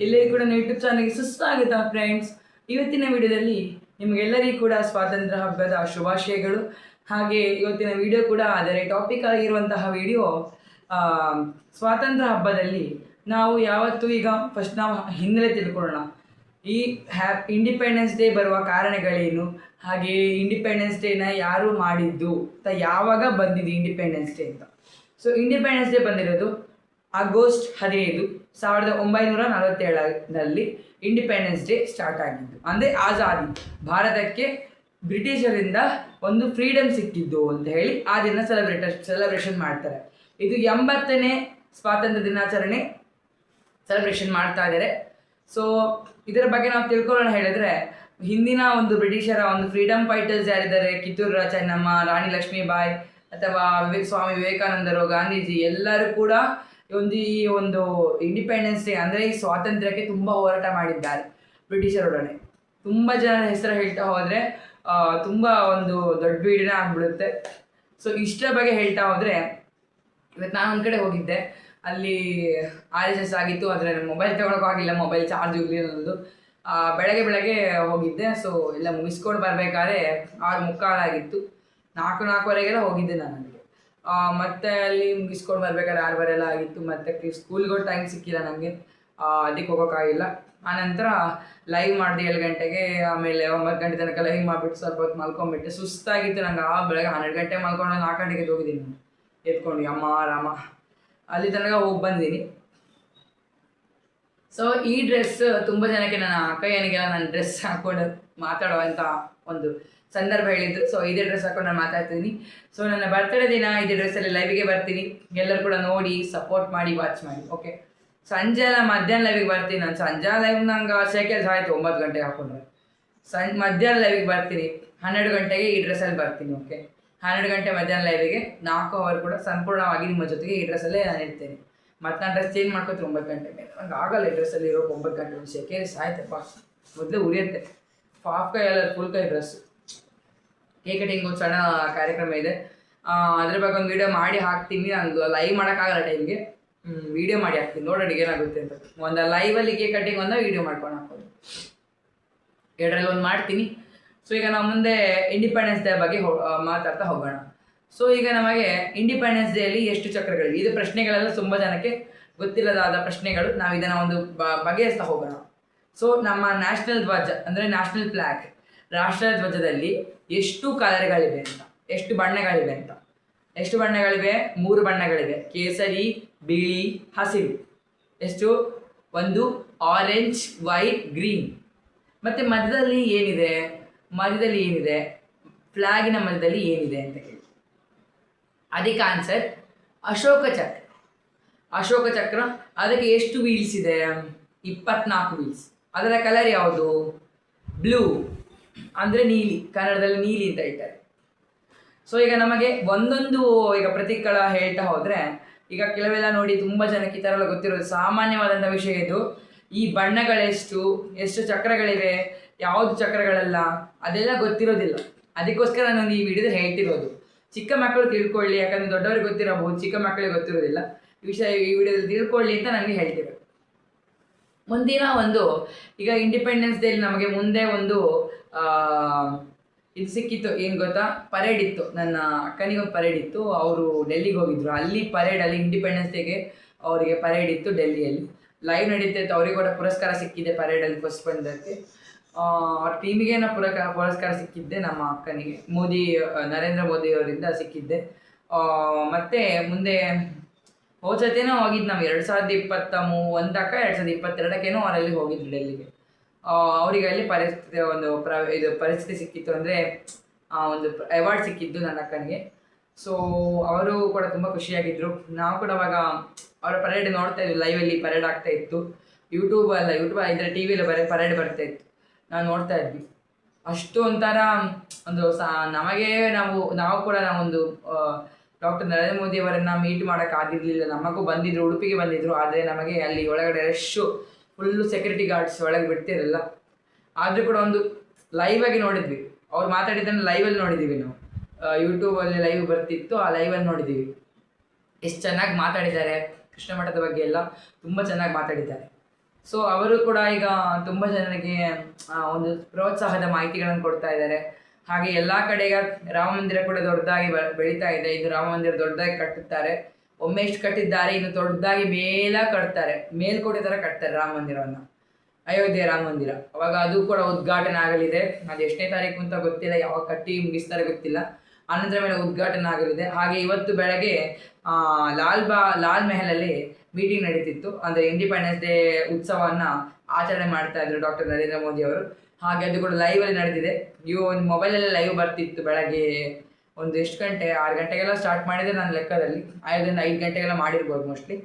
ಎಲ್ಲರಿಗೂ ಕೂಡ ಯೂಟ್ಯೂಬ್ ಚಾನಲ್ಗೆ ಸುಸ್ವಾಗತ ಫ್ರೆಂಡ್ಸ್. ಇವತ್ತಿನ ವಿಡಿಯೋದಲ್ಲಿ ನಿಮಗೆಲ್ಲರಿಗೂ ಕೂಡ ಸ್ವಾತಂತ್ರ್ಯ ಹಬ್ಬದ ಶುಭಾಶಯಗಳು. ಹಾಗೆ ಇವತ್ತಿನ ವಿಡಿಯೋ ಕೂಡ ಅದರ ಟಾಪಿಕ್ ಆಗಿರುವಂತಹ ವಿಡಿಯೋ ಸ್ವಾತಂತ್ರ್ಯ ಹಬ್ಬದಲ್ಲಿ ನಾವು ಯಾವತ್ತೂ ಈಗ ಫಸ್ಟ್ ನಾವು ಹಿನ್ನೆಲೆ ತಿಳ್ಕೊಳ್ಳೋಣ. ಈ ಇಂಡಿಪೆಂಡೆನ್ಸ್ ಡೇ ಬರುವ ಕಾರಣಗಳೇನು, ಹಾಗೆ ಇಂಡಿಪೆಂಡೆನ್ಸ್ ಡೇನ ಯಾರು ಮಾಡಿದ್ದು ಅಂತ, ಯಾವಾಗ ಬಂದಿದ್ದು ಇಂಡಿಪೆಂಡೆನ್ಸ್ ಡೇ ಅಂತ. ಸೊ ಇಂಡಿಪೆಂಡೆನ್ಸ್ ಡೇ ಬಂದಿರೋದು ಆಗಸ್ಟ್ 15, 1947ರಲ್ಲಿ ಇಂಡಿಪೆಂಡೆನ್ಸ್ ಡೇ ಸ್ಟಾರ್ಟ್ ಆಗಿದ್ದು. ಅಂದರೆ ಆಜಾದಿ, ಭಾರತಕ್ಕೆ ಬ್ರಿಟಿಷರಿಂದ ಒಂದು ಫ್ರೀಡಮ್ ಸಿಕ್ಕಿದ್ದು ಅಂತ ಹೇಳಿ ಆ ದಿನ ಸೆಲೆಬ್ರೇಷನ್ ಮಾಡ್ತಾರೆ. ಇದು 80ನೇ ಸ್ವಾತಂತ್ರ್ಯ ದಿನಾಚರಣೆ ಸೆಲೆಬ್ರೇಷನ್ ಮಾಡ್ತಾ ಇದ್ದಾರೆ. ಸೊ ಇದರ ಬಗ್ಗೆ ನಾವು ತಿಳ್ಕೊಳ್ಳೋಣ ಹೇಳಿದ್ರೆ, ಹಿಂದಿನ ಒಂದು ಬ್ರಿಟಿಷರ ಒಂದು ಫ್ರೀಡಮ್ ಫೈಟರ್ಸ್ ಯಾರಿದ್ದಾರೆ, ಕಿತ್ತೂರು ಚೆನ್ನಮ್ಮ, ರಾಣಿ ಲಕ್ಷ್ಮೀಬಾಯಿ ಅಥವಾ ಸ್ವಾಮಿ ವಿವೇಕಾನಂದರು, ಗಾಂಧೀಜಿ ಎಲ್ಲರೂ ಕೂಡ ಈ ಒಂದು ಇಂಡಿಪೆಂಡೆನ್ಸ್ ಡೇ ಅಂದರೆ ಈ ಸ್ವಾತಂತ್ರ್ಯಕ್ಕೆ ತುಂಬ ಹೋರಾಟ ಮಾಡಿದ್ದಾರೆ ಬ್ರಿಟಿಷರೊಡನೆ. ತುಂಬ ಜನರ ಹೆಸರು ಹೇಳ್ತಾ ಹೋದರೆ ತುಂಬ ಒಂದು ದೊಡ್ಡ ವಿಡಿಯೋನೇ ಆಗಿಬಿಡುತ್ತೆ. ಸೊ ಇಷ್ಟರ ಬಗ್ಗೆ ಹೇಳ್ತಾ ಹೋದರೆ, ಇವತ್ತು ನಾನು ಒಂದು ಕಡೆ ಹೋಗಿದ್ದೆ, ಅಲ್ಲಿ RSS ಆಗಿತ್ತು. ಆದರೆ ಮೊಬೈಲ್ ತೊಗೊಳಕ್ಕಾಗಿಲ್ಲ, ಮೊಬೈಲ್ ಚಾರ್ಜ್ ಇರಲಿಲ್ಲ ಅನ್ನೋದು. ಬೆಳಗ್ಗೆ ಹೋಗಿದ್ದೆ. ಸೊ ಎಲ್ಲ ಮುಗಿಸ್ಕೊಂಡು ಬರಬೇಕಾದ್ರೆ 6:45 ಆಗಿತ್ತು. 4:45 ಹೋಗಿದ್ದೆ ನಾನು ಅಲ್ಲಿಗೆ. ಮತ್ತು ಅಲ್ಲಿ ಮುಗಿಸ್ಕೊಂಡು ಬರ್ಬೇಕಾದ್ರೆ 6:15 ಎಲ್ಲ ಆಗಿತ್ತು. ಮತ್ತು ಸ್ಕೂಲ್ಗೆ ಟೈಮ್ ಸಿಕ್ಕಿಲ್ಲ ನನಗೆ, ಅದಕ್ಕೆ ಹೋಗೋಕ್ಕಾಗಿಲ್ಲ. ಆನಂತರ ಲೈವ್ ಮಾಡಿದೆ 7 ಗಂಟೆಗೆ. ಆಮೇಲೆ 9 ಗಂಟೆ ತನಕ ಲೈವ್ ಮಾಡಿಬಿಟ್ಟು ಸ್ವಲ್ಪ ಹೊತ್ತು ಮಲ್ಕೊಂಡ್ಬಿಟ್ಟೆ. ಸುಸ್ತಾಗಿತ್ತು ನಂಗೆ. ಬೆಳಗ್ಗೆ 12 ಗಂಟೆ ಮಲ್ಕೊಂಡು 4 ಗಂಟೆಗೆ ಹೋಗಿದ್ದೀನಿ ನಾನು ಎತ್ಕೊಂಡು. ಅಮ್ಮ ರಾಮ, ಅಲ್ಲಿ ತನಕ ಹೋಗಿ ಬಂದೀನಿ. ಸೊ ಈ ಡ್ರೆಸ್ ತುಂಬ ಜನಕ್ಕೆ, ನನ್ನ ಅಕ್ಕಯ್ಯನಿಗೆಲ್ಲ ನಾನು ಡ್ರೆಸ್ ಹಾಕ್ಕೊಂಡು ಮಾತಾಡುವಂಥ ಒಂದು ಸಂದರ್ಭ ಹೇಳಿದ್ರು. ಸೊ ಇದೇ ಡ್ರೆಸ್ ಹಾಕೊಂಡು ನಾನು ಮಾತಾಡ್ತೀನಿ. ಸೊ ನನ್ನ ಬರ್ತಡೇ ದಿನ ಇದೇ ಡ್ರೆಸ್ಸಲ್ಲಿ ಲೈವಿಗೆ ಬರ್ತೀನಿ. ಎಲ್ಲರೂ ಕೂಡ ನೋಡಿ ಸಪೋರ್ಟ್ ಮಾಡಿ, ವಾಚ್ ಮಾಡಿ. ಓಕೆ, ಸಂಜೆ ಎಲ್ಲ ಮಧ್ಯಾಹ್ನ ಲೈವಿಗೆ ಬರ್ತೀನಿ ನಾನು. ಸಂಜೆ ಲೈವ್ ನಂಗೆ ಕೆಲಸ ಆಯಿತು 9 ಗಂಟೆಗೆ ಹಾಕೊಂಡ್ರೆ. ಮಧ್ಯಾಹ್ನ ಲೈವಿಗೆ ಬರ್ತೀನಿ 12 ಗಂಟೆಗೆ ಈ ಡ್ರೆಸ್ಸಲ್ಲಿ ಬರ್ತೀನಿ. ಓಕೆ, 12 ಗಂಟೆ ಮಧ್ಯಾಹ್ನ ಲೈವಿಗೆ 4 ಅವರ್ ಕೂಡ ಸಂಪೂರ್ಣವಾಗಿ ನಿಮ್ಮ ಜೊತೆಗೆ ಈ ಡ್ರೆಸ್ಸಲ್ಲೇ ನಾನು ಇರ್ತೇನೆ. ಮತ್ತು ನಾನು ಡ್ರೆಸ್ ಚೇಂಜ್ ಮಾಡ್ಕೊತೀನಿ 9 ಗಂಟೆ ಮೇಲೆ. ನಂಗೆ ಆಗಲ್ಲ ಈ ಡ್ರೆಸ್ಸಲ್ಲಿ ಇರೋ 9 ಗಂಟೆ ಸೆಕೆ ಸಾಯ್ತಪ್ಪ. ಮೊದಲೇ ಉರಿಯುತ್ತೆ. ಹಾಫ್ ಕೈ ಎಲ್ಲ ಫುಲ್ ಕೈ ಡ್ರೆಸ್ಸು. ಕೇಕ್ ಕಟಿಂಗ್ ಒಂದು ಸಣ್ಣ ಕಾರ್ಯಕ್ರಮ ಇದೆ, ಅದ್ರ ಬಗ್ಗೆ ಒಂದು ವೀಡಿಯೋ ಮಾಡಿ ಹಾಕ್ತೀನಿ. ನಂದು ಲೈವ್ ಮಾಡೋಕ್ಕಾಗಲ್ಲ ಟೈಮ್ಗೆ, ವೀಡಿಯೋ ಮಾಡಿ ಹಾಕ್ತೀನಿ. ನೋಡೋಣ ಏನಾಗುತ್ತೆ ಅಂತ. ಒಂದು ಲೈವಲ್ಲಿ ಕೇಕ್ ಕಟಿಂಗ್ ಒಂದು ವೀಡಿಯೋ ಮಾಡ್ಕೊಂಡು ಹಾಕೋದು, ಎರಡರಲ್ಲಿ ಒಂದು ಮಾಡ್ತೀನಿ. ಸೊ ಈಗ ನಾವು ಮುಂದೆ ಇಂಡಿಪೆಂಡೆನ್ಸ್ ಡೇ ಬಗ್ಗೆ ಮಾತಾಡ್ತಾ ಹೋಗೋಣ. ಸೊ ಈಗ ನಮಗೆ ಇಂಡಿಪೆಂಡೆನ್ಸ್ ಡೇಯಲ್ಲಿ ಎಷ್ಟು ಚಕ್ರಗಳಿವೆ, ಇದು ಪ್ರಶ್ನೆಗಳೆಲ್ಲ ತುಂಬ ಜನಕ್ಕೆ ಗೊತ್ತಿಲ್ಲದಾದ ಪ್ರಶ್ನೆಗಳು. ನಾವು ಇದನ್ನು ಒಂದು ಬಗೆಹರಿಸ್ತಾ ಹೋಗೋಣ. ಸೊ ನಮ್ಮ ನ್ಯಾಷನಲ್ ಧ್ವಜ ಅಂದರೆ ನ್ಯಾಷನಲ್ ಫ್ಲ್ಯಾಗ್, ರಾಷ್ಟ್ರ ಧ್ವಜದಲ್ಲಿ ಎಷ್ಟು ಕಲರ್ಗಳಿವೆ ಅಂತ, ಎಷ್ಟು ಬಣ್ಣಗಳಿವೆ ಅಂತ. ಎಷ್ಟು ಬಣ್ಣಗಳಿವೆ? 3 ಬಣ್ಣಗಳಿವೆ, ಕೇಸರಿ, ಬಿಳಿ, ಹಸಿರು. ಎಷ್ಟು? ಒಂದು ಆರೆಂಜ್, ವೈಟ್, ಗ್ರೀನ್. ಮತ್ತು ಮಧ್ಯದಲ್ಲಿ ಏನಿದೆ? ಫ್ಲ್ಯಾಗಿನ ಮಧ್ಯದಲ್ಲಿ ಏನಿದೆ ಅಂತ ಕೇಳಿ. ಅದಕ್ಕೆ ಆನ್ಸರ್ ಅಶೋಕ ಚಕ್ರ. ಅಶೋಕ ಚಕ್ರ. ಅದಕ್ಕೆ ಎಷ್ಟು ವೀಲ್ಸ್ ಇದೆ? 24 ವೀಲ್ಸ್. ಅದರ ಕಲರ್ ಯಾವುದು? ಬ್ಲೂ, ಅಂದರೆ ನೀಲಿ. ಕನ್ನಡದಲ್ಲಿ ನೀಲಿ ಅಂತ ಹೇಳ್ತಾರೆ. ಸೊ ಈಗ ನಮಗೆ ಒಂದೊಂದು ಈಗ ಪ್ರತೀಕಗಳ ಹೇಳ್ತಾ ಹೋದರೆ, ಈಗ ಕೆಲವೆಲ್ಲ ನೋಡಿ ತುಂಬ ಜನಕ್ಕೆ ಈ ಥರ ಎಲ್ಲ ಗೊತ್ತಿರೋದು ಸಾಮಾನ್ಯವಾದಂಥ ವಿಷಯ ಇದು. ಈ ಬಣ್ಣಗಳೆಷ್ಟು, ಎಷ್ಟು ಚಕ್ರಗಳಿವೆ, ಯಾವುದು ಚಕ್ರಗಳಲ್ಲ, ಅದೆಲ್ಲ ಗೊತ್ತಿರೋದಿಲ್ಲ. ಅದಕ್ಕೋಸ್ಕರ ನಾನು ಈ ವಿಡಿಯೋದಲ್ಲಿ ಹೇಳ್ತಿರೋದು. ಚಿಕ್ಕ ಮಕ್ಕಳು ತಿಳ್ಕೊಳ್ಳಿ, ಯಾಕಂದರೆ ದೊಡ್ಡವರಿಗೆ ಗೊತ್ತಿರಬಹುದು, ಚಿಕ್ಕ ಮಕ್ಕಳಿಗೆ ಗೊತ್ತಿರೋದಿಲ್ಲ. ಈ ವಿಷಯ ಈ ವಿಡಿಯೋದಲ್ಲಿ ತಿಳ್ಕೊಳ್ಳಿ ಅಂತ ನನಗೆ ಹೇಳ್ತಿರೋದು. ಮುಂದಿನ ಒಂದು, ಈಗ ಇಂಡಿಪೆಂಡೆನ್ಸ್ ಡೇಲಿ ನಮಗೆ ಮುಂದೆ ಒಂದು ಇದು ಸಿಕ್ಕಿತ್ತು. ಏನು ಗೊತ್ತಾ? ಪರೇಡ್ ಇತ್ತು. ನನ್ನ ಅಕ್ಕನಿಗೆ ಒಂದು ಪರೇಡ್ ಇತ್ತು. ಅವರು ಡೆಲ್ಲಿಗೆ ಹೋಗಿದ್ರು. ಅಲ್ಲಿ ಪರೇಡಲ್ಲಿ ಇಂಡಿಪೆಂಡೆನ್ಸ್ ಡೇಗೆ ಅವರಿಗೆ ಪರೇಡ್ ಇತ್ತು ಡೆಲ್ಲಿಯಲ್ಲಿ. ಲೈವ್ ನಡೀತಿತ್ತು. ಅವರಿಗೆ ಕೂಡ ಪುರಸ್ಕಾರ ಸಿಕ್ಕಿದೆ ಪರೇಡಲ್ಲಿ ಫಸ್ಟ್ ಬಂದಕ್ಕೆ. ಅವ್ರ ಟೀಮಿಗೆ ಪುರಸ್ಕಾರ ಸಿಕ್ಕಿದ್ದೆ ನಮ್ಮ ಅಕ್ಕನಿಗೆ. ನರೇಂದ್ರ ಮೋದಿ ಅವರಿಂದ ಸಿಕ್ಕಿದ್ದೆ. ಮತ್ತು ಮುಂದೆ ಹೋದ್ಸತಿನೂ ಹೋಗಿದ್ದು ನಾವು 2021 2022 ಅವರಲ್ಲಿ ಹೋಗಿದ್ರು ಡೆಲ್ಲಿಗೆ. ಅವರಿಗೆ ಅಲ್ಲಿ ಪರಿಸ್ಥಿತಿ ಸಿಕ್ಕಿತ್ತು, ಅಂದರೆ ಒಂದು ಅವಾರ್ಡ್ ಸಿಕ್ಕಿದ್ದು ನನ್ನ ಅಕ್ಕನಿಗೆ. ಸೊ ಅವರು ಕೂಡ ತುಂಬ ಖುಷಿಯಾಗಿದ್ದರು. ನಾವು ಕೂಡ ಅವಾಗ ಅವರ ಪರೇಡ್ ನೋಡ್ತಾ ಇದ್ವಿ. ಲೈವಲ್ಲಿ ಪರೇಡ್ ಆಗ್ತಾ ಇತ್ತು. ಯೂಟ್ಯೂಬ್ ಇದರ ಟಿ ವಿಯಲ್ಲಿ ಪರೇಡ್ ಬರ್ತಾ ಇತ್ತು, ನಾವು ನೋಡ್ತಾ ಇದ್ವಿ. ಅಷ್ಟು ಒಂಥರ ಒಂದು ನಮಗೆ ನಾವು ಕೂಡ ನಾವೊಂದು ಡಾಕ್ಟರ್ ನರೇಂದ್ರ ಮೋದಿ ಅವರನ್ನು ಮೀಟ್ ಮಾಡೋಕ್ಕಾಗಿರಲಿಲ್ಲ. ನಮಗೂ ಬಂದಿದ್ದರು, ಉಡುಪಿಗೆ ಬಂದಿದ್ದರು. ಆದರೆ ನಮಗೆ ಅಲ್ಲಿ ಒಳಗಡೆ ರಶ್ಶು, ಫುಲ್ಲು ಸೆಕ್ಯೂರಿಟಿ ಗಾರ್ಡ್ಸ್ ಒಳಗೆ ಬಿಡ್ತಿರಲಿಲ್ಲ. ಆದರೂ ಕೂಡ ಒಂದು ಲೈವಾಗಿ ನೋಡಿದ್ವಿ. ಅವ್ರು ಮಾತಾಡಿದ್ದನ್ನು ಲೈವಲ್ಲಿ ನೋಡಿದ್ದೀವಿ ನಾವು. ಯೂಟ್ಯೂಬಲ್ಲಿ ಲೈವ್ ಬರ್ತಿತ್ತು, ಆ ಲೈವಲ್ಲಿ ನೋಡಿದ್ದೀವಿ. ಎಷ್ಟು ಚೆನ್ನಾಗಿ ಮಾತಾಡಿದ್ದಾರೆ ಕೃಷ್ಣ ಮಠದ ಬಗ್ಗೆ ಎಲ್ಲ ತುಂಬ ಚೆನ್ನಾಗಿ ಮಾತಾಡಿದ್ದಾರೆ. ಸೊ ಅವರು ಕೂಡ ಈಗ ತುಂಬ ಜನರಿಗೆ ಒಂದು ಪ್ರೋತ್ಸಾಹದ ಮಾಹಿತಿಗಳನ್ನು ಕೊಡ್ತಾ ಇದ್ದಾರೆ. ಹಾಗೆ ಎಲ್ಲ ಕಡೆ ಈಗ ರಾಮ ಮಂದಿರ ಕೂಡ ದೊಡ್ಡದಾಗಿ ಬೆಳೀತಾ ಇದೆ. ಇದು ರಾಮ ಮಂದಿರ ದೊಡ್ಡದಾಗಿ ಕಟ್ಟುತ್ತಾರೆ. ಒಮ್ಮೆ ಎಷ್ಟು ಕಟ್ಟಿದ್ದಾರೆ, ಇನ್ನು ದೊಡ್ಡದಾಗಿ ಕಟ್ತಾರೆ, ಮೇಲ್ಕೋಟೆ ಥರ ಕಟ್ತಾರೆ ರಾಮ ಮಂದಿರವನ್ನು, ಅಯೋಧ್ಯೆ ರಾಮ ಮಂದಿರ. ಅವಾಗ ಅದು ಕೂಡ ಉದ್ಘಾಟನೆ ಆಗಲಿದೆ. ಅದು ಎಷ್ಟನೇ ತಾರೀಕು ಅಂತ ಗೊತ್ತಿಲ್ಲ, ಯಾವಾಗ ಕಟ್ಟಿ ಮುಗಿಸ್ತಾರೆ ಗೊತ್ತಿಲ್ಲ. ಆನಂತರ ಮೇಲೆ ಉದ್ಘಾಟನೆ ಆಗಲಿದೆ. ಹಾಗೆ ಇವತ್ತು ಬೆಳಗ್ಗೆ ಲಾಲ್ ಮೆಹಲಲ್ಲಿ ಮೀಟಿಂಗ್ ನಡೀತಿತ್ತು. ಅಂದರೆ ಇಂಡಿಪೆಂಡೆನ್ಸ್ ಡೇ ಉತ್ಸವವನ್ನು ಆಚರಣೆ ಮಾಡ್ತಾ ಇದ್ರು ಡಾಕ್ಟರ್ ನರೇಂದ್ರ ಮೋದಿ ಅವರು. ಹಾಗೆ ಅದು ಕೂಡ ಲೈವಲ್ಲಿ ನಡೆದಿದೆ. ಒಂದು ಮೊಬೈಲಲ್ಲೇ ಲೈವ್ ಬರ್ತಿತ್ತು ಬೆಳಗ್ಗೆ ಒಂದು ಎಷ್ಟು ಗಂಟೆ, 6 ಗಂಟೆಗೆಲ್ಲ ಸ್ಟಾರ್ಟ್ ಮಾಡಿದರೆ ನನ್ನ ಲೆಕ್ಕದಲ್ಲಿ 5 ಗಂಟೆಗೆಲ್ಲ ಮಾಡಿರ್ಬೋದು ಮೋಸ್ಟ್ಲಿ.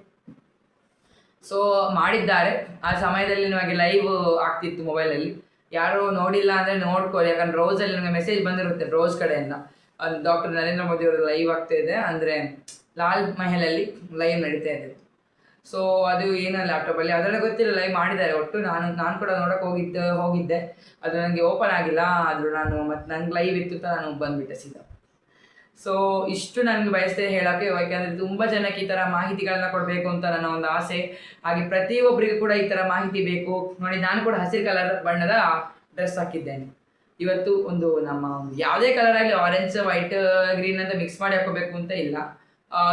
ಸೊ ಮಾಡಿದ್ದಾರೆ. ಆ ಸಮಯದಲ್ಲಿ ನಿಮಗೆ ಲೈವ್ ಆಗ್ತಿತ್ತು ಮೊಬೈಲಲ್ಲಿ. ಯಾರು ನೋಡಿಲ್ಲ ಅಂದರೆ ನೋಡ್ಕೊಳ್ಳಿ, ಯಾಕಂದ್ರೆ ರೋಸಲ್ಲಿ ನಿಮಗೆ ಮೆಸೇಜ್ ಬಂದಿರುತ್ತೆ ರೋಸ್ ಕಡೆಯಿಂದ, ಡಾಕ್ಟರ್ ನರೇಂದ್ರ ಮೋದಿ ಅವರು ಲೈವ್ ಆಗ್ತಾ ಇದೆ, ಅಂದರೆ ಲಾಲ್ ಮೆಹಲಲ್ಲಿ ಲೈವ್ ನಡೀತಾ ಇದೆ. ಸೊ ಅದು ಏನೋ ಲ್ಯಾಪ್ಟಾಪಲ್ಲಿ ಅದರಲ್ಲಿ ಗೊತ್ತಿಲ್ಲ, ಲೈವ್ ಮಾಡಿದ್ದಾರೆ. ಒಟ್ಟು ನಾನು ಕೂಡ ನೋಡೋಕೆ ಹೋಗಿದ್ದೆ, ಅದು ನನಗೆ ಓಪನ್ ಆಗಿಲ್ಲ. ಆದರೂ ಮತ್ತು ನಂಗೆ ಲೈವ್ ಇತ್ತು ಅಂತ ನಾನು ಬಂದುಬಿಟ್ಟೆ ಸೀದಾ. ಸೊ ಇಷ್ಟು ನನಗೆ ಬಯಸ್ತೇನೆ ಹೇಳೋಕ್ಕೆ, ಯಾಕೆಂದರೆ ತುಂಬ ಜನಕ್ಕೆ ಈ ಥರ ಮಾಹಿತಿಗಳನ್ನ ಕೊಡಬೇಕು ಅಂತ ನನ್ನ ಒಂದು ಆಸೆ. ಹಾಗೆ ಪ್ರತಿಯೊಬ್ಬರಿಗೂ ಕೂಡ ಈ ಥರ ಮಾಹಿತಿ ಬೇಕು. ನೋಡಿ, ನಾನು ಕೂಡ ಹಸಿರು ಕಲರ್ ಬಣ್ಣದ ಡ್ರೆಸ್ ಹಾಕಿದ್ದೇನೆ ಇವತ್ತು. ಒಂದು ನಮ್ಮ ಯಾವುದೇ ಕಲರ್ ಆಗಲಿ, ಆರೆಂಜ್, ವೈಟ್, ಗ್ರೀನ್ ಅಂತ ಮಿಕ್ಸ್ ಮಾಡಿ ಹಾಕೋಬೇಕು ಅಂತ ಇಲ್ಲ,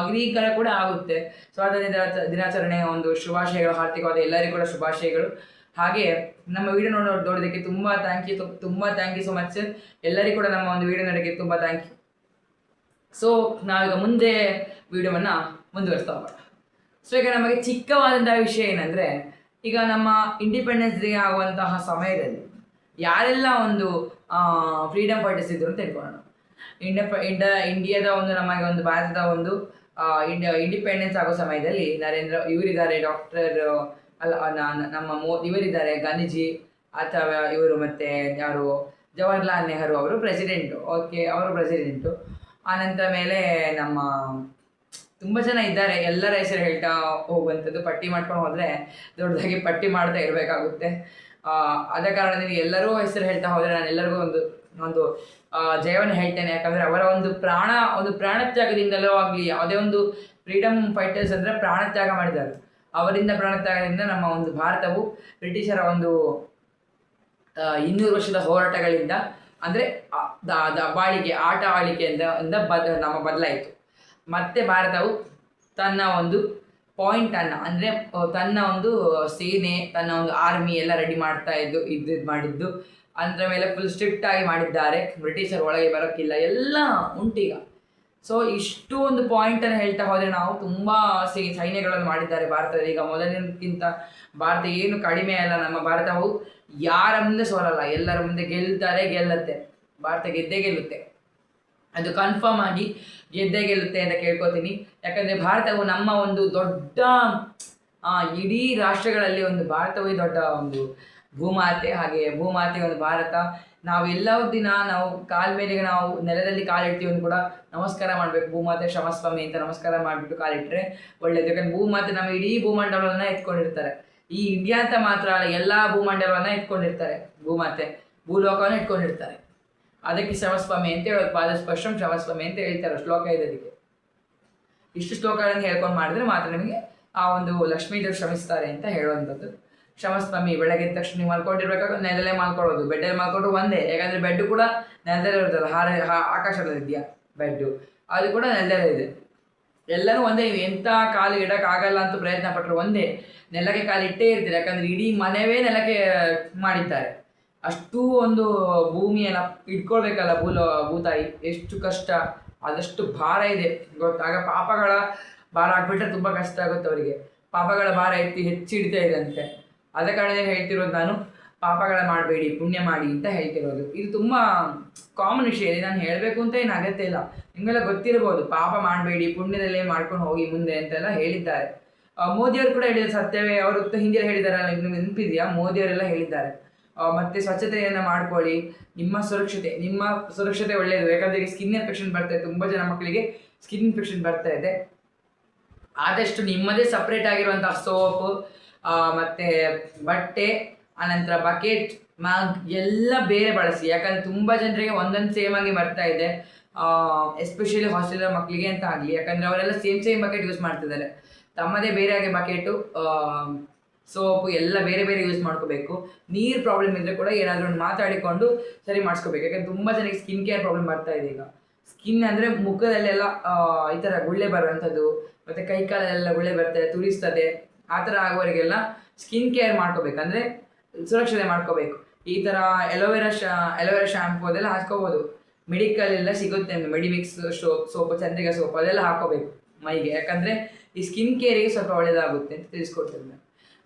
ಗ್ರೀನ್ ಕಲರ್ ಕೂಡ ಆಗುತ್ತೆ. ಸ್ವಾತಂತ್ರ್ಯ ದಿನಾಚರಣೆಯ ಒಂದು ಶುಭಾಶಯಗಳು, ಹಾರ್ದಿಕವಾದ ಎಲ್ಲರಿಗೂ ಕೂಡ ಶುಭಾಶಯಗಳು. ಹಾಗೆ ನಮ್ಮ ವಿಡಿಯೋ ನೋಡೋದಕ್ಕೆ ತುಂಬ ಥ್ಯಾಂಕ್ ಯು ಸೊ ಮಚ್. ಎಲ್ಲರಿಗೂ ಕೂಡ ನಮ್ಮ ಒಂದು ವಿಡಿಯೋ ನೋಡೋಕ್ಕೆ ತುಂಬ ಥ್ಯಾಂಕ್ ಯು. ಸೊ ನಾವೀಗ ಮುಂದೆ ವಿಡಿಯೋವನ್ನು ಮುಂದುವರಿಸ್ತಾ ಹೋಗೋಣ. ಸೊ ಈಗ ನಮಗೆ ಚಿಕ್ಕವಾದಂತಹ ವಿಷಯ ಏನಂದರೆ, ಈಗ ನಮ್ಮ ಇಂಡಿಪೆಂಡೆನ್ಸ್ ಡೇ ಆಗುವಂತಹ ಸಮಯದಲ್ಲಿ ಯಾರೆಲ್ಲ ಒಂದು ಫ್ರೀಡಮ್ ಫೈಟರ್ಸ್ ಇದ್ರು ಅಂತ ತಿಳ್ಕೊಳ್ಳೋಣ. ಇಂಡಿಯಾದ ಒಂದು ನಮಗೆ ಒಂದು ಭಾರತದ ಒಂದು ಇಂಡಿಪೆಂಡೆನ್ಸ್ ಆಗೋ ಸಮಯದಲ್ಲಿ ಇವರಿದ್ದಾರೆ ಡಾಕ್ಟರ್ ಇವರಿದ್ದಾರೆ ಗಾಂಧೀಜಿ, ಅಥವಾ ಇವರು ಮತ್ತು ಯಾರು ಜವಾಹರ್ಲಾಲ್ ನೆಹರು ಅವರು ಪ್ರೆಸಿಡೆಂಟು. ಓಕೆ, ಅವರು ಪ್ರೆಸಿಡೆಂಟು. ಆನಂತರ ಮೇಲೆ ನಮ್ಮ ತುಂಬ ಜನ ಇದ್ದಾರೆ, ಎಲ್ಲರ ಹೆಸರು ಹೇಳ್ತಾ ಹೋಗುವಂಥದ್ದು. ಪಟ್ಟಿ ಮಾಡ್ಕೊಂಡು ಹೋದರೆ ದೊಡ್ಡದಾಗಿ ಪಟ್ಟಿ ಮಾಡ್ತಾ ಇರಬೇಕಾಗುತ್ತೆ. ಆದ ಕಾರಣದಿಂದ ಎಲ್ಲರೂ ಹೆಸರು ಹೇಳ್ತಾ ಹೋದರೆ ನಾನು ಎಲ್ಲರಿಗೂ ಒಂದು ಜಯವನ್ನು ಹೇಳ್ತೇನೆ. ಯಾಕಂದರೆ ಅವರ ಒಂದು ಪ್ರಾಣತ್ಯಾಗದಿಂದಲೂ ಆಗಲಿ, ಯಾವುದೇ ಒಂದು ಫ್ರೀಡಮ್ ಫೈಟರ್ಸ್ ಅಂದರೆ ಪ್ರಾಣತ್ಯಾಗ ಮಾಡಿದ್ದಾರೆ. ಅವರಿಂದ ಪ್ರಾಣತ್ಯಾಗದಿಂದ ನಮ್ಮ ಒಂದು ಭಾರತವು ಬ್ರಿಟಿಷರ ಒಂದು 200 ವರ್ಷದ ಹೋರಾಟಗಳಿಂದ, ಅಂದರೆ ಬಾಳಿಕೆ ಆಟ ಆಳಿಕೆಯಿಂದ ನಮ್ಮ ಬದಲಾಯಿತು. ಮತ್ತು ಭಾರತವು ತನ್ನ ಒಂದು ಪಾಯಿಂಟನ್ನು, ಅಂದರೆ ತನ್ನ ಒಂದು ಸೇನೆ, ತನ್ನ ಒಂದು ಆರ್ಮಿ ಎಲ್ಲ ರೆಡಿ ಮಾಡಿದ್ದು ಅದರ ಮೇಲೆ ಫುಲ್ ಸ್ಟ್ರಿಕ್ಟ್ ಆಗಿ ಮಾಡಿದ್ದಾರೆ. ಬ್ರಿಟಿಷರು ಒಳಗೆ ಬರೋಕ್ಕಿಲ್ಲ, ಎಲ್ಲ ಉಂಟೀಗ. ಸೊ ಇಷ್ಟು ಒಂದು ಪಾಯಿಂಟನ್ನು ಹೇಳ್ತಾ ಹೋದರೆ ನಾವು ತುಂಬ ಸೈನ್ಯಗಳನ್ನು ಮಾಡಿದ್ದಾರೆ ಭಾರತದಲ್ಲಿ. ಈಗ ಮೊದಲಿನಕ್ಕಿಂತ ಭಾರತ ಏನು ಕಡಿಮೆ ಅಲ್ಲ. ನಮ್ಮ ಭಾರತವು ಯಾರ ಮುಂದೆ ಸೋಲಲ್ಲ, ಎಲ್ಲರ ಮುಂದೆ ಗೆಲ್ಲುತ್ತೆ. ಭಾರತ ಗೆಲ್ಲುತ್ತೆ, ಅದು ಕನ್ಫರ್ಮ್ ಆಗಿ ಗೆಲ್ಲುತ್ತೆ ಅಂತ ಕೇಳ್ಕೊತೀನಿ. ಯಾಕಂದರೆ ಭಾರತವು ನಮ್ಮ ಒಂದು ದೊಡ್ಡ ಇಡೀ ರಾಷ್ಟ್ರಗಳಲ್ಲಿ ಒಂದು ಭಾರತವೇ ದೊಡ್ಡ ಒಂದು ಭೂಮಾತೆ. ಹಾಗೆ ಭೂಮಾತೆ ಒಂದು ಭಾರತ. ನಾವೆಲ್ಲವೂ ದಿನ ನಾವು ಮೇಲೆ ನಾವು ನೆಲದಲ್ಲಿ ಕಾಲಿಡ್ತೀವಿ ಕೂಡ ನಮಸ್ಕಾರ ಮಾಡಬೇಕು. ಭೂಮಾತೆ ಕ್ಷಮಸ್ವಾಮಿ ಅಂತ ನಮಸ್ಕಾರ ಮಾಡಿಬಿಟ್ಟು ಕಾಲಿಟ್ಟರೆ ಒಳ್ಳೆಯದು. ಯಾಕಂದರೆ ಭೂಮಾತೆ ನಮ್ಮ ಇಡೀ ಭೂಮಂಡಲವನ್ನು ಎತ್ಕೊಂಡಿರ್ತಾರೆ. ಈ ಇಂಡಿಯಾ ಅಂತ ಮಾತ್ರ ಅಲ್ಲ, ಎಲ್ಲ ಭೂಮಂಡಲವನ್ನು ಎತ್ಕೊಂಡಿರ್ತಾರೆ. ಭೂಮಾತೆ ಭೂಲೋಕವನ್ನು ಇಟ್ಕೊಂಡಿರ್ತಾರೆ. ಅದಕ್ಕೆ ಕ್ಷಮಸ್ವಾಮಿ ಅಂತ ಹೇಳೋದು, ಪಾದಸ್ಪರ್ಶಂ ಕ್ಷಮಸ್ವಾಮಿ ಅಂತ ಹೇಳ್ತಾರೆ ಶ್ಲೋಕ ಇದಕ್ಕೆ. ಇಷ್ಟು ಶ್ಲೋಕಗಳನ್ನು ಹೇಳ್ಕೊಂಡು ಮಾಡಿದ್ರೆ ಮಾತ್ರ ನಿಮಗೆ ಆ ಒಂದು ಲಕ್ಷ್ಮೀದೇವರು ಶ್ರಮಿಸ್ತಾರೆ ಅಂತ ಹೇಳುವಂಥದ್ದು. ಕ್ಷಮಸ್ವಾಮಿ, ಬೆಳಗ್ಗೆ ಎದ್ದ ತಕ್ಷಣ ನೀವು ಮಲ್ಕೊಂಡಿರ್ಬೇಕಾದ್ರೆ ನೆಲದಲ್ಲೇ ಮಲ್ಕೊಳ್ಳೋದು, ಬೆಡ್ಡಲ್ಲಿ ಮಲ್ಕೊಂಡ್ರು ಒಂದೇ. ಯಾಕಂದರೆ ಬೆಡ್ಡು ಕೂಡ ನೆಲದಲ್ಲೇ ಇರುತ್ತಲ್ಲ, ಆಕಾಶದಲ್ಲಿದೆಯಾ ಬೆಡ್ಡು, ಅದು ಕೂಡ ನೆಲದಲ್ಲೇ ಇದೆ. ಎಲ್ಲರೂ ಒಂದೇ. ನೀವು ಎಂಥ ಕಾಲು ಇಡೋಕ್ಕಾಗಲ್ಲ ಅಂತ ಪ್ರಯತ್ನ ಪಟ್ಟರು ಒಂದೇ, ನೆಲಕ್ಕೆ ಕಾಲು ಇಟ್ಟೇ ಇರ್ತೀರಿ. ಯಾಕಂದರೆ ಇಡೀ ಮನೆವೇ ನೆಲಕ್ಕೆ ಮಾಡಿದ್ದಾರೆ. ಅಷ್ಟು ಒಂದು ಭೂಮಿಯನ್ನು ಇಟ್ಕೊಳ್ಬೇಕಲ್ಲ ಭೂತಾಯಿ, ಎಷ್ಟು ಕಷ್ಟ, ಆದಷ್ಟು ಭಾರ ಇದೆ ಗೊತ್ತಾಗ. ಪಾಪಗಳ ಭಾರ ಹಾಕ್ಬಿಟ್ರೆ ತುಂಬ ಕಷ್ಟ ಆಗುತ್ತೆ ಅವರಿಗೆ. ಪಾಪಗಳ ಭಾರ ಹೆಚ್ಚಿಡ್ತಾ ಇದೆ ಅಂತೆ. ಆದ ಕಾರಣ ಹೇಳ್ತಿರೋದು ನಾನು, ಪಾಪಗಳ ಮಾಡಬೇಡಿ, ಪುಣ್ಯ ಮಾಡಿ ಅಂತ ಹೇಳ್ತಿರೋದು. ಇದು ತುಂಬ ಕಾಮನ್ ವಿಷಯ ಇದೆ, ನಾನು ಹೇಳಬೇಕು ಅಂತ ಏನು ಅಗತ್ಯ ಇಲ್ಲ, ನಿಮಗೆಲ್ಲ ಗೊತ್ತಿರ್ಬೋದು. ಪಾಪ ಮಾಡಬೇಡಿ, ಪುಣ್ಯದಲ್ಲೇ ಮಾಡ್ಕೊಂಡು ಹೋಗಿ ಮುಂದೆ ಅಂತೆಲ್ಲ ಹೇಳಿದ್ದಾರೆ. ಮೋದಿಯವರು ಕೂಡ ಹೇಳಿದ್ದಾರೆ, ಸತ್ಯವೇ ಅವರು ಹಿಂದಿಯಲ್ಲಿ ಹೇಳಿದಾರಲ್ಲ, ನಿಮ್ಗೆ ನೆನಪಿದೆಯಾ? ಮೋದಿಯವರೆಲ್ಲ ಹೇಳಿದ್ದಾರೆ. ಮತ್ತು ಸ್ವಚ್ಛತೆಯನ್ನು ಮಾಡ್ಕೊಳ್ಳಿ, ನಿಮ್ಮ ಸುರಕ್ಷತೆ ಒಳ್ಳೆಯದು. ಯಾಕಂದರೆ ಸ್ಕಿನ್ ಇನ್ಫೆಕ್ಷನ್ ಬರ್ತಾ ಇದೆ, ತುಂಬ ಜನ ಮಕ್ಕಳಿಗೆ ಸ್ಕಿನ್ ಇನ್ಫೆಕ್ಷನ್ ಬರ್ತಾ ಇದೆ. ಆದಷ್ಟು ನಿಮ್ಮದೇ ಸಪ್ರೇಟ್ ಆಗಿರುವಂತಹ ಸೋಪು, ಮತ್ತು ಬಟ್ಟೆ, ಆನಂತರ ಬಕೆಟ್, ಮಗ್ ಎಲ್ಲ ಬೇರೆ ಬಳಸಿ. ಯಾಕಂದರೆ ತುಂಬ ಜನರಿಗೆ ಒಂದೊಂದು ಸೇಮ್ ಆಗಿ ಬರ್ತಾ ಇದೆ, ಎಸ್ಪೆಷಲಿ ಹಾಸ್ಟೆಲ್ ಮಕ್ಕಳಿಗೆ ಅಂತ ಆಗಲಿ. ಯಾಕಂದರೆ ಅವರೆಲ್ಲ ಸೇಮ್ ಬಕೆಟ್ ಯೂಸ್ ಮಾಡ್ತಿದ್ದಾರೆ. ತಮ್ಮದೇ ಬೇರೆ ಆಗಿ ಬಕೆಟು ಸೋಪು ಎಲ್ಲ ಬೇರೆ ಬೇರೆ ಯೂಸ್ ಮಾಡ್ಕೋಬೇಕು. ನೀರು ಪ್ರಾಬ್ಲಮ್ ಇದ್ದರೆ ಕೂಡ ಏನಾದರೂ ಒಂದು ಮಾತಾಡಿಕೊಂಡು ಸರಿ ಮಾಡಿಸ್ಕೋಬೇಕು. ಯಾಕಂದರೆ ತುಂಬ ಜನಕ್ಕೆ ಸ್ಕಿನ್ ಕೇರ್ ಪ್ರಾಬ್ಲಮ್ ಬರ್ತಾ ಇದೆ ಈಗ. ಸ್ಕಿನ್ ಅಂದರೆ ಮುಖದಲ್ಲೆಲ್ಲ ಈ ಥರ ಗುಳ್ಳೆ ಬರುವಂಥದ್ದು, ಮತ್ತು ಕೈಕಾಲೆಲ್ಲ ಗುಳ್ಳೆ ಬರ್ತದೆ, ತುರಿಸ್ತದೆ. ಆ ಥರ ಆಗೋವರೆಗೆಲ್ಲ ಸ್ಕಿನ್ ಕೇರ್ ಮಾಡ್ಕೋಬೇಕು, ಅಂದರೆ ಸುರಕ್ಷತೆ ಮಾಡ್ಕೋಬೇಕು. ಈ ಥರ ಎಲೋವೆರಾ ಶ್ಯಾಂಪು ಅದೆಲ್ಲ ಹಾಕ್ಕೋಬೋದು. ಮೆಡಿಕಲ್ ಎಲ್ಲ ಸಿಗುತ್ತೆ, ಮೆಡಿಮಿಕ್ಸ್ ಸೋಪು, ಚಂದ್ರಿಕಾ ಸೋಪು ಅದೆಲ್ಲ ಹಾಕೋಬೇಕು ಮೈಗೆ. ಯಾಕಂದರೆ ಈ ಸ್ಕಿನ್ ಕೇರಿಗೆ ಸ್ವಲ್ಪ ಒಳ್ಳೆಯದಾಗುತ್ತೆ ಅಂತ ತಿಳಿಸ್ಕೊಡ್ತೀನಿ ನಾನು.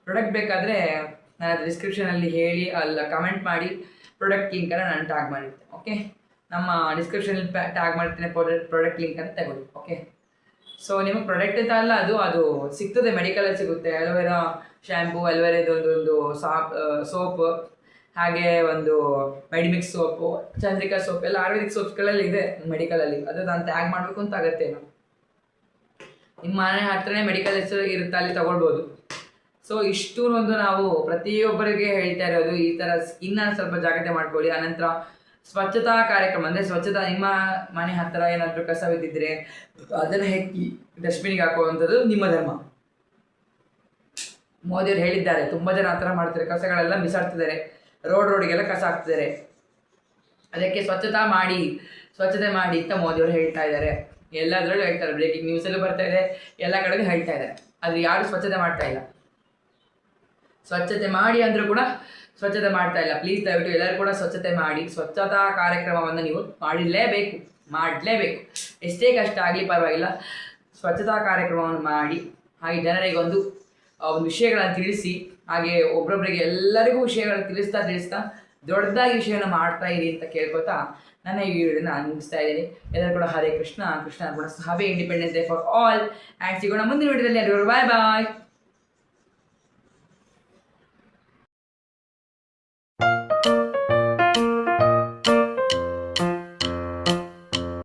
ಪ್ರಾಡಕ್ಟ್ ಬೇಕಾದರೆ ನಾನು ಡಿಸ್ಕ್ರಿಪ್ಷನಲ್ಲಿ ಹೇಳಿ ಅಲ್ಲ ಕಮೆಂಟ್ ಮಾಡಿ ಪ್ರಾಡಕ್ಟ್ ಲಿಂಕನ್ನು ನಾನು ಟ್ಯಾಗ್ ಮಾಡಿರ್ತೇನೆ. ಓಕೆ, ನಮ್ಮ ಡಿಸ್ಕ್ರಿಪ್ಷನಲ್ಲಿ ಟ್ಯಾಗ್ ಮಾಡ್ತೇನೆ, ಪ್ರಾಡಕ್ಟ್ ಲಿಂಕನ್ನು ತಗೊಳ್ಳಿ. ಓಕೆ, ಸೊ ನಿಮಗೆ ಪ್ರಾಡಕ್ಟ್ ಅಂತ ಅಲ್ಲ, ಅದು ಸಿಗ್ತದೆ, ಮೆಡಿಕಲಲ್ಲಿ ಸಿಗುತ್ತೆ. ಅಲೋವೆರಾ ಶ್ಯಾಂಪು, ಅಲೋವೆರಾದೊಂದು ಸೋಪ್, ಹಾಗೆ ಒಂದು ಮೆಡಿಮಿಕ್ಸ್ ಸೋಪು, ಚಂದ್ರಿಕಾ ಸೋಪ್ ಎಲ್ಲ ಆಯುರ್ವೇದಿಕ್ ಸೋಪ್ಸ್ಗಳಲ್ಲಿ ಇದೆ ಮೆಡಿಕಲಲ್ಲಿ. ಅದು ನಾನು ಟ್ಯಾಗ್ ಮಾಡಬೇಕು ಅಂತ ಆಗತ್ತೇನೋ. ನಿಮ್ಮ ಮನೆ ಹತ್ರನೇ ಮೆಡಿಕಲ್ ಹೆಸರು ಇರುತ್ತೆ, ಅಲ್ಲಿ ತಗೊಳ್ಬೋದು. ಸೊ ಇಷ್ಟು ಒಂದು ನಾವು ಪ್ರತಿಯೊಬ್ಬರಿಗೆ ಹೇಳ್ತಾ ಇರೋದು, ಈ ಥರ ಸ್ಕಿನ್ನನ್ನು ಸ್ವಲ್ಪ ಜಾಗ್ರತೆ ಮಾಡ್ಕೊಳ್ಳಿ. ಆನಂತರ ಸ್ವಚ್ಛತಾ ಕಾರ್ಯಕ್ರಮ, ಅಂದರೆ ಸ್ವಚ್ಛತಾ, ನಿಮ್ಮ ಮನೆ ಹತ್ತಿರ ಏನಾದರೂ ಕಸ ಬಿದ್ದಿದ್ರೆ ಅದನ್ನು ಹೆಕ್ಕಿ ಡಸ್ಟ್ಬಿನ್ಗೆ ಹಾಕುವಂಥದ್ದು ನಿಮ್ಮ ಧರ್ಮ. ಮೋದಿಯವರು ಹೇಳಿದ್ದಾರೆ, ತುಂಬ ಜನ ಆ ಥರ ಮಾಡ್ತಾರೆ, ಕಸಗಳೆಲ್ಲ ಬಿಸಾಡ್ತಿದ್ದಾರೆ, ರೋಡಿಗೆಲ್ಲ ಕಸ ಹಾಕ್ತಿದ್ದಾರೆ. ಅದಕ್ಕೆ ಸ್ವಚ್ಛತೆ ಮಾಡಿ ಅಂತ ಮೋದಿಯವರು ಹೇಳ್ತಾ ಇದ್ದಾರೆ. ಎಲ್ಲದರಲ್ಲೂ ಹೇಳ್ತಾರೆ, ಬ್ರೇಕಿಂಗ್ ನ್ಯೂಸಲ್ಲೂ ಬರ್ತಾ ಇದೆ, ಎಲ್ಲ ಕಡೆಗೂ ಹೇಳ್ತಾ ಇದ್ದಾರೆ. ಆದರೆ ಯಾರು ಸ್ವಚ್ಛತೆ ಮಾಡ್ತಾ ಇಲ್ಲ. ಸ್ವಚ್ಛತೆ ಮಾಡಿ ಅಂದರೂ ಕೂಡ ಸ್ವಚ್ಛತೆ ಮಾಡ್ತಾ ಇಲ್ಲ. ಪ್ಲೀಸ್ ದಯವಿಟ್ಟು ಎಲ್ಲರೂ ಕೂಡ ಸ್ವಚ್ಛತೆ ಮಾಡಿ. ಸ್ವಚ್ಛತಾ ಕಾರ್ಯಕ್ರಮವನ್ನು ನೀವು ಮಾಡಲೇಬೇಕು. ಎಷ್ಟೇ ಕಷ್ಟ ಆಗಲಿ ಪರವಾಗಿಲ್ಲ, ಸ್ವಚ್ಛತಾ ಕಾರ್ಯಕ್ರಮವನ್ನು ಮಾಡಿ. ಹಾಗೆ ಜನರಿಗೆ ಒಂದು ವಿಷಯಗಳನ್ನು ತಿಳಿಸಿ, ಹಾಗೆ ಒಬ್ಬೊಬ್ಬರಿಗೆ ಎಲ್ಲರಿಗೂ ವಿಷಯಗಳನ್ನು ತಿಳಿಸ್ತಾ ದೊಡ್ಡದಾಗಿ ವಿಷಯವನ್ನು ಮಾಡ್ತಾ ಇರಿ ಅಂತ ಕೇಳ್ಕೊತಾ ನನ್ನ ಈ ವಿಡಿಯೋನ ಮುಗಿಸ್ತಾ ಇದ್ದೀನಿ. ಎಲ್ಲರೂ ಕೂಡ ಹರೇ ಕೃಷ್ಣ, ಕೃಷ್ಣ ಕೂಡ happy independence day for all. And ಸಿಗೋಣ ಮುಂದಿನ ವಿಡಿಯೋದಲ್ಲಿ. ಎಲ್ಲರೂ ಬಾಯ್ ಬಾಯ್.